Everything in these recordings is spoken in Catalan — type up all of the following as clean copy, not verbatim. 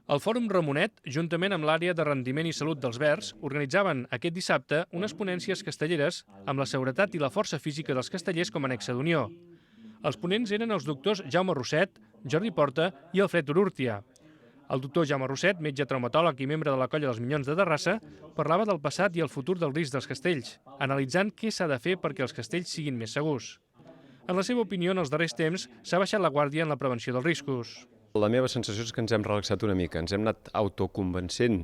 El Fòrum Ramonet, juntament amb l'Àrea de Rendiment i Salut dels Verds, organitzaven aquest dissabte unes ponències castelleres amb la seguretat i la força física dels castellers com a nexe d'unió. Els ponents eren els doctors Jaume Rosset, Jordi Porta i Alfred Urrutia. El doctor Jaume Rosset, metge traumatòleg i membre de la Colla dels Minyons de Terrassa, parlava del passat i el futur del risc dels castells, analitzant què s'ha de fer perquè els castells siguin més segurs. En la seva opinió, en els darrers temps s'ha baixat la guàrdia en la prevenció dels riscos. La meva sensació és que ens hem relaxat una mica, ens hem anat autoconvencent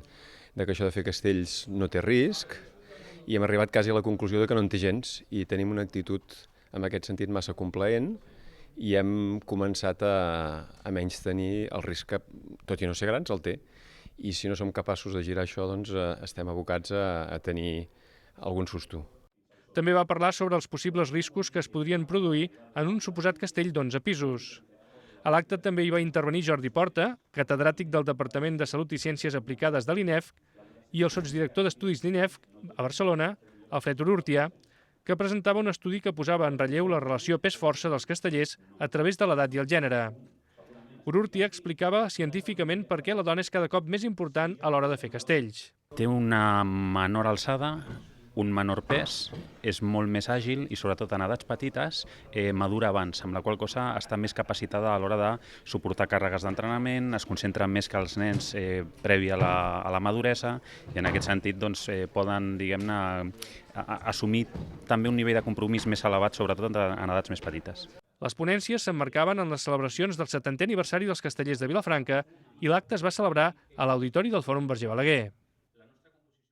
de que això de fer castells no té risc i hem arribat quasi a la conclusió de que no en té gens i tenim una actitud en aquest sentit massa complaent i hem començat a menys tenir el risc que, tot i no ser grans, el té. I si no som capaços de girar això, doncs estem abocats a tenir algun susto. També va parlar sobre els possibles riscos que es podrien produir en un suposat castell d'11 pisos. A l'acte també hi va intervenir Jordi Porta, catedràtic del Departament de Salut i Ciències Aplicades de l'INEFC, i el sotsdirector d'estudis d'INEFC a Barcelona, Alfred Urrutia, que presentava un estudi que posava en relleu la relació pes-força dels castellers a través de l'edat i el gènere. Urrutia explicava científicament per què la dona és cada cop més important a l'hora de fer castells. Té una menor alçada, un menor pes, és molt més àgil i sobretot en edats petites madura abans, amb la qual cosa està més capacitada a l'hora de suportar càrregues d'entrenament, es concentra més que els nens previ a la maduresa i en aquest sentit doncs, poden diguem-ne assumir també un nivell de compromís més elevat, sobretot en edats més petites. Les ponències s'emmarcaven en les celebracions del 70è aniversari dels Castellers de Vilafranca i l'acte es va celebrar a l'Auditori del Fòrum Verger Balaguer.